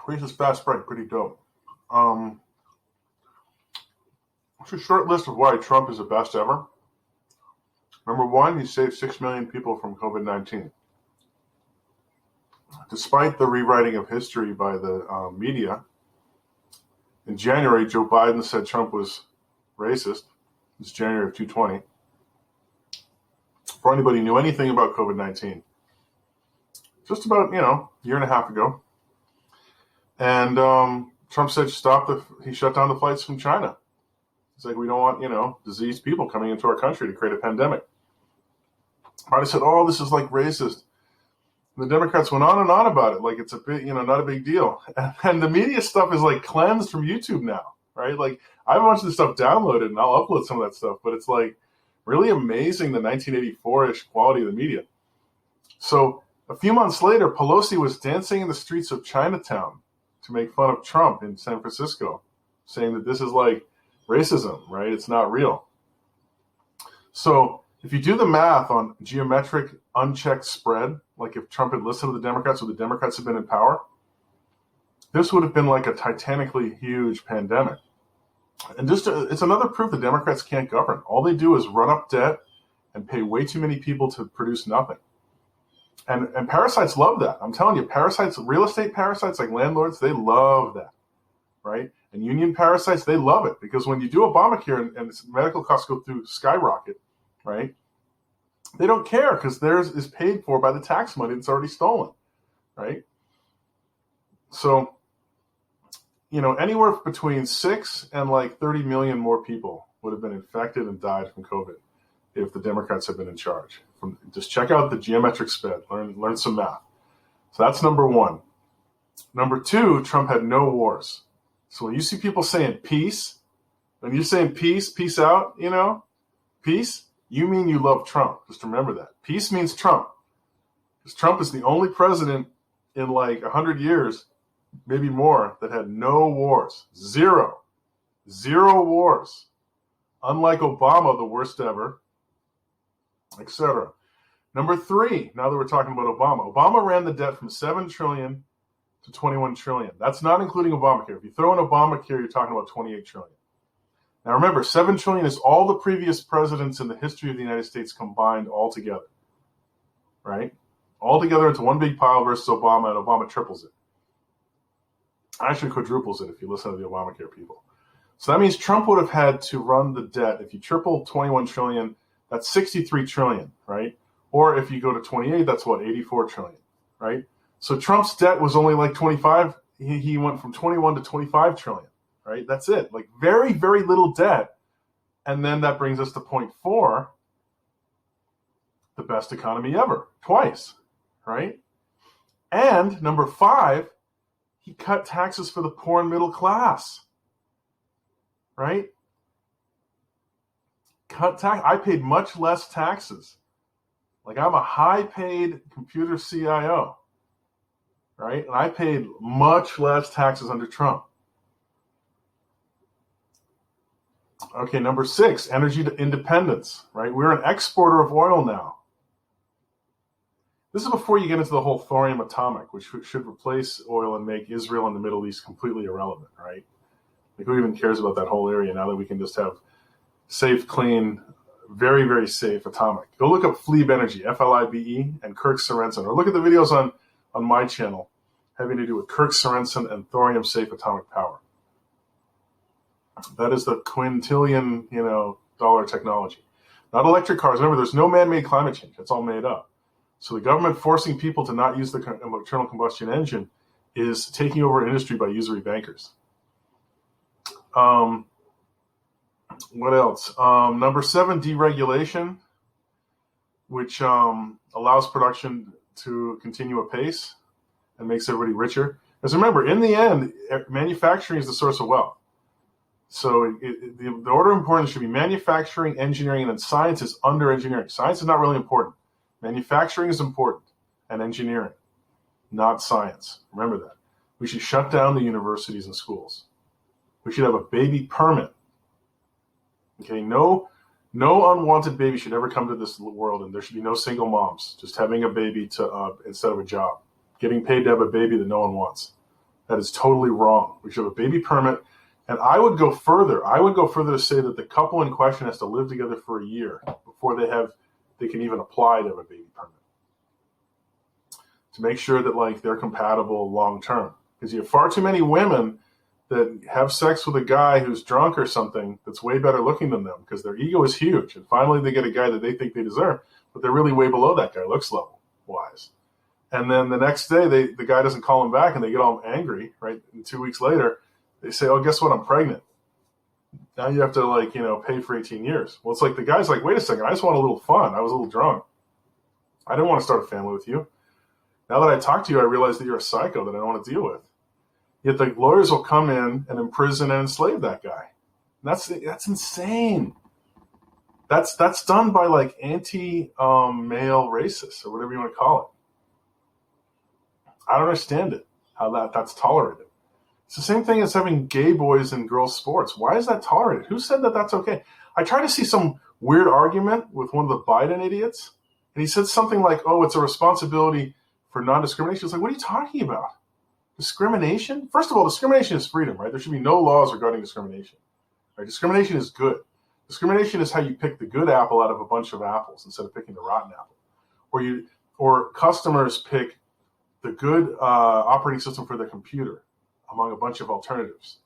Reese's Fast Break, pretty dope. It's a short list of why Trump is the best ever. Number one, he saved 6 million people from COVID-19. Despite the rewriting of history by the media, in January, Joe Biden said Trump was racist. It's January of 2020. For anybody who knew anything about COVID-19, just about, a year and a half ago. And Trump said he shut down the flights from China. It's like, we don't want, diseased people coming into our country to create a pandemic. Biden said, oh, this is like racist. And the Democrats went on and on about it, like it's a big, not a big deal. And the media stuff is like cleansed from YouTube now, right? Like I have a bunch of this stuff downloaded and I'll upload some of that stuff, but it's like really amazing the 1984-ish quality of the media. So a few months later, Pelosi was dancing in the streets of Chinatown to make fun of Trump in San Francisco, saying that this is like racism, right? It's not real. So if you do the math on geometric unchecked spread, like if Trump had listened to the Democrats or the Democrats had been in power, this would have been like a titanically huge pandemic. And it's another proof the Democrats can't govern. All they do is run up debt and pay way too many people to produce nothing. And parasites love that. I'm telling you, real estate parasites like landlords, they love that, right? And union parasites, they love it because when you do Obamacare and medical costs go through skyrocket, right? They don't care because theirs is paid for by the tax money that's already stolen, right? So, anywhere between 6 and like 30 million more people would have been infected and died from COVID if the Democrats had been in charge. Just check out the geometric spread, learn some math. So that's number one. Number two, Trump had no wars. So when you see people saying peace, when you're saying peace out, peace, you mean you love Trump. Just remember that. Peace means Trump. Because Trump is the only president in like 100 years, maybe more, that had no wars. Zero wars. Unlike Obama, the worst ever, etc. Number three, now that we're talking about Obama ran the debt from 7 trillion to 21 trillion. That's not including Obamacare. If you throw in Obamacare, you're talking about 28 trillion. Now remember, 7 trillion is all the previous presidents in the history of the United States combined all together, right? All together into one big pile versus Obama, and Obama triples it. Actually quadruples it if you listen to the Obamacare people. So that means Trump would have had to run the debt. If you triple 21 trillion, that's 63 trillion, right? Or if you go to 28, that's what, 84 trillion, right? So Trump's debt was only like 25. He went from 21 to 25 trillion. Right? That's it. Like very, very little debt. And then that brings us to point 4, the best economy ever, twice, right? And number 5, he cut taxes for the poor and middle class, right? I paid much less taxes. Like I'm a high-paid computer CIO, right? And I paid much less taxes under Trump. Okay, number 6, energy independence, right? We're an exporter of oil now. This is before you get into the whole thorium atomic, which should replace oil and make Israel and the Middle East completely irrelevant, right? Like who even cares about that whole area now that we can just have safe, clean, very, very safe atomic. Go look up Flibe Energy, F-L-I-B-E, and Kirk Sorensen, or look at the videos on my channel having to do with Kirk Sorensen and thorium-safe atomic power. That is the quintillion, dollar technology. Not electric cars. Remember, there's no man-made climate change. It's all made up. So the government forcing people to not use the internal combustion engine is taking over industry by usury bankers. What else? Number 7, deregulation, which allows production to continue apace and makes everybody richer. Because remember, in the end, manufacturing is the source of wealth. So the order of importance should be manufacturing, engineering, and then science is under engineering. Science is not really important. Manufacturing is important, and engineering, not science. Remember that. We should shut down the universities and schools. We should have a baby permit. Okay, no unwanted baby should ever come to this world, and there should be no single moms just having a baby instead of a job, getting paid to have a baby that no one wants. That is totally wrong. We should have a baby permit. And I would go further. I would go further to say that the couple in question has to live together for a year before they can even apply to have a baby permit, to make sure that like they're compatible long term. Because you have far too many women that have sex with a guy who's drunk or something that's way better looking than them because their ego is huge. And finally they get a guy that they think they deserve, but they're really way below that guy looks level wise. And then the next day the guy doesn't call them back and they get all angry, right? And 2 weeks later, they say, oh, guess what? I'm pregnant. Now you have to pay for 18 years. Well, it's like the guy's like, wait a second, I just want a little fun. I was a little drunk. I didn't want to start a family with you. Now that I talked to you, I realize that you're a psycho that I don't want to deal with. Yet the lawyers will come in and imprison and enslave that guy. And that's insane. That's done by like anti-male racists or whatever you want to call it. I don't understand it, how that's tolerated. It's the same thing as having gay boys in girls' sports. Why is that tolerated? Who said that that's okay? I tried to see some weird argument with one of the Biden idiots, and he said something like, oh, it's a responsibility for non-discrimination. It's like, what are you talking about? Discrimination? First of all, discrimination is freedom, right? There should be no laws regarding discrimination. Right? Discrimination is good. Discrimination is how you pick the good apple out of a bunch of apples instead of picking the rotten apple. Or customers pick the good operating system for their computer among a bunch of alternatives,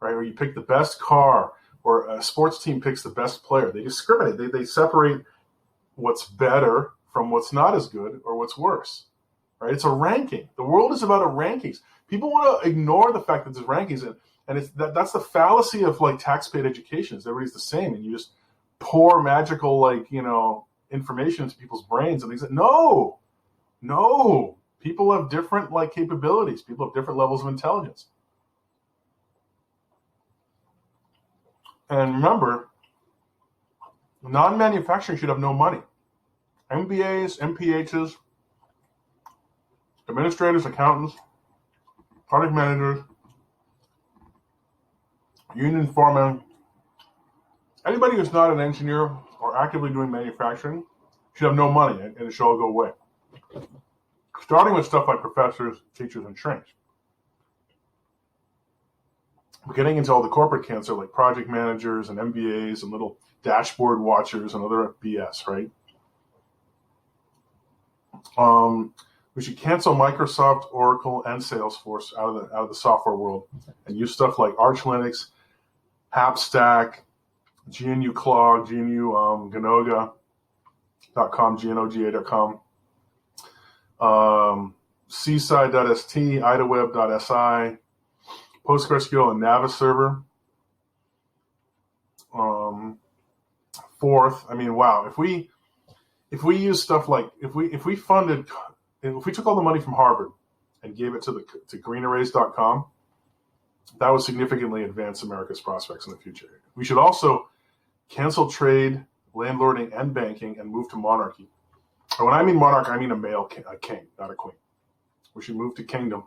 right? Or you pick the best car, or a sports team picks the best player. They discriminate. They separate what's better from what's not as good or what's worse, right? It's a ranking. The world is about rankings. People want to ignore the fact that there's rankings, and that's the fallacy of like tax-paid education. Is everybody's the same, and you just pour magical information into people's brains, and they say, no. People have different capabilities. People have different levels of intelligence. And remember, non-manufacturing should have no money. MBAs, MPHs, administrators, accountants, product managers, union foremen, anybody who's not an engineer or actively doing manufacturing should have no money, and it should all go away. Starting with stuff like professors, teachers, and trainers. We're getting into all the corporate cancer like project managers and MBAs and little dashboard watchers and other BS, right? We should cancel Microsoft, Oracle, and Salesforce out of the software world and use stuff like Arch Linux, HapStack, GNU Clog, GNU Gnoga.com, GNOGA.com. Seaside.st, idaweb.si, PostgreSQL and Naviserver. Fourth, wow, if we use stuff like if we took all the money from Harvard and gave it to greenarrays.com, that would significantly advance America's prospects in the future. We should also cancel trade, landlording, and banking and move to monarchy. And when I mean monarch, I mean a king, not a queen. We should move to kingdom.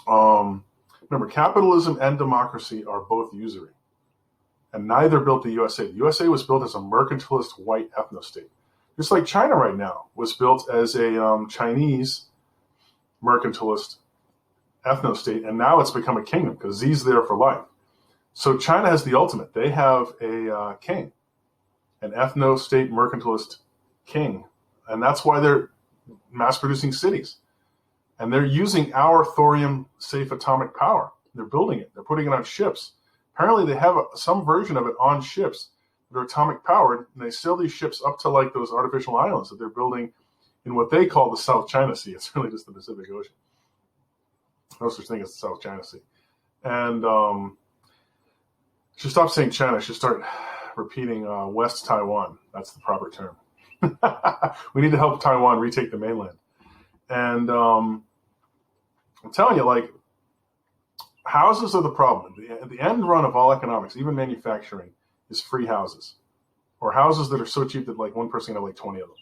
Remember, capitalism and democracy are both usury, and neither built the USA. The USA was built as a mercantilist white ethno-state, just like China right now was built as a Chinese mercantilist ethno-state, and now it's become a kingdom because Xi's there for life. So China has the ultimate. They have a king, an ethno-state mercantilist king. And that's why they're mass-producing cities. And they're using our thorium-safe atomic power. They're building it. They're putting it on ships. Apparently, they have some version of it on ships that are atomic-powered, and they sail these ships up to those artificial islands that they're building in what they call the South China Sea. It's really just the Pacific Ocean. No such thing as the South China Sea. And should stop saying China. Should start repeating West Taiwan. That's the proper term. We need to help Taiwan retake the mainland. And I'm telling you, houses are the problem. The end run of all economics, even manufacturing, is free houses. Or houses that are so cheap that one person can have 20 of them.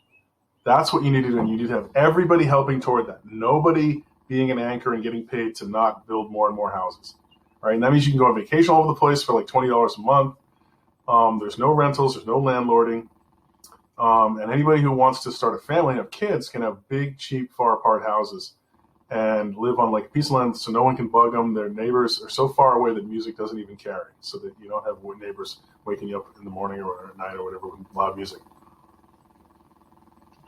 That's what you need to do. And you need to have everybody helping toward that. Nobody being an anchor and getting paid to not build more and more houses. Right? And that means you can go on vacation all over the place for $20 a month. There's no rentals. There's no landlording. And anybody who wants to start a family and have kids can have big, cheap, far apart houses. and live on like a piece of land so no one can bug them. Their neighbors are so far away that music doesn't even carry, so that you don't have neighbors waking you up in the morning or at night or whatever with loud music.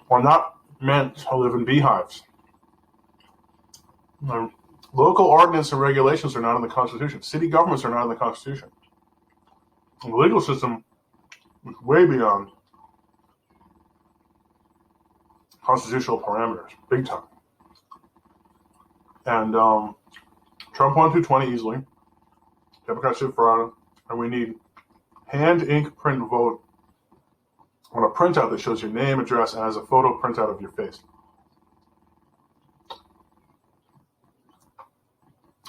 Are not meant to live in beehives. Local ordinance and regulations are not in the Constitution. City governments are not in the Constitution. The legal system is way beyond constitutional parameters, big time. And Trump won 220 easily. Democrats did fraud, and we need hand ink print vote on a printout that shows your name, address, and has a photo printout of your face.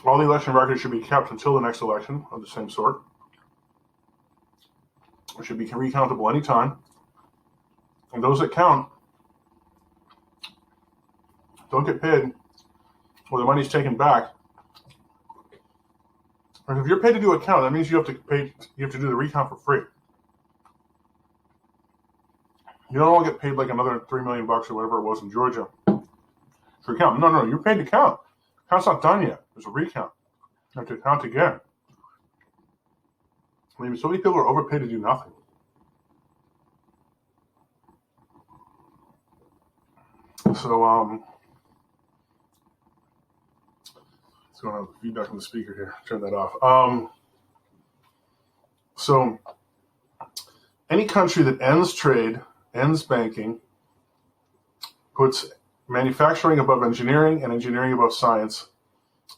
All the election records should be kept until the next election of the same sort. It should be recountable anytime. And those that count don't get paid or the money's taken back. And if you're paid to do a count, that means you have to do the recount for free. You don't all get paid like another $3 million or whatever it was in Georgia for a count. No, you're paid to count. Count's not done yet. There's a recount. You have to count again. I mean, so many people are overpaid to do nothing. So, it's going to have feedback from the speaker here. Turn that off. So, any country that ends trade, ends banking, puts manufacturing above engineering and engineering above science,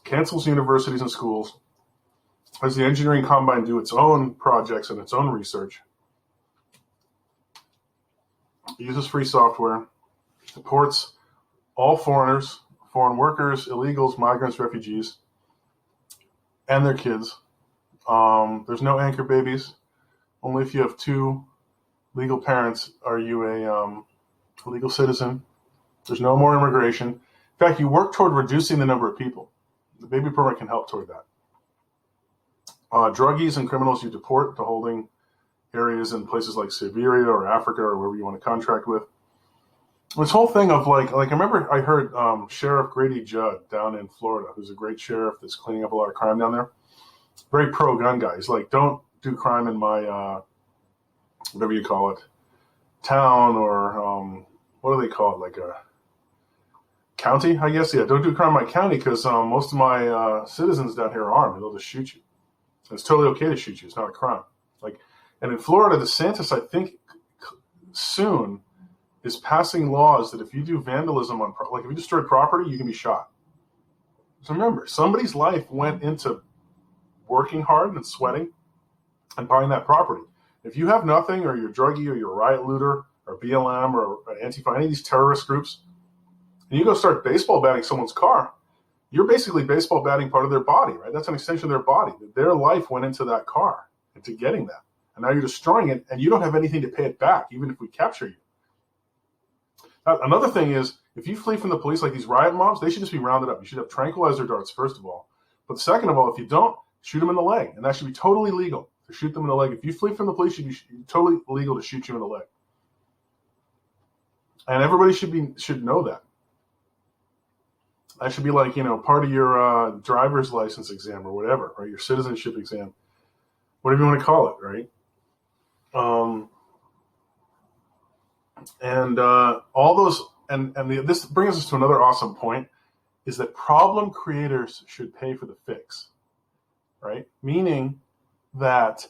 cancels universities and schools, has the engineering combine do its own projects and its own research, uses free software, supports all foreigners, foreign workers, illegals, migrants, refugees, and their kids. There's no anchor babies. Only if you have two legal parents are you a legal citizen. There's no more immigration. In fact, you work toward reducing the number of people. The baby permit can help toward that. Druggies and criminals you deport to holding areas in places like Siberia or Africa or wherever you want to contract with. This whole thing of like I remember I heard Sheriff Grady Judd down in Florida, who's a great sheriff that's cleaning up a lot of crime down there. Very pro-gun guy. He's like, don't do crime in my, whatever you call it, town or what do they call it, like a county, I guess? Yeah, don't do crime in my county because most of my citizens down here are armed and they'll just shoot you. And it's totally okay to shoot you. It's not a crime. And in Florida, DeSantis, I think, soon is passing laws that if you do vandalism on, if you destroy property, you can be shot. So remember, somebody's life went into working hard and sweating and buying that property. If you have nothing, or you're a druggie, or you're a riot looter, or BLM, or Antifa, any of these terrorist groups, and you go start baseball batting someone's car, you're basically baseball batting part of their body, right? That's an extension of their body. Their life went into that car, into getting that. And now you're destroying it, and you don't have anything to pay it back, even if we capture you. Another thing is, if you flee from the police like these riot mobs, they should just be rounded up. You should have tranquilizer darts, first of all. But second of all, if you don't, shoot them in the leg. And that should be totally legal to shoot them in the leg. If you flee from the police, it should be totally legal to shoot you in the leg. And everybody should know that. That should be like, part of your driver's license exam or whatever, or your citizenship exam, whatever you want to call it, right? All those, this brings us to another awesome point, is that problem creators should pay for the fix, right? Meaning that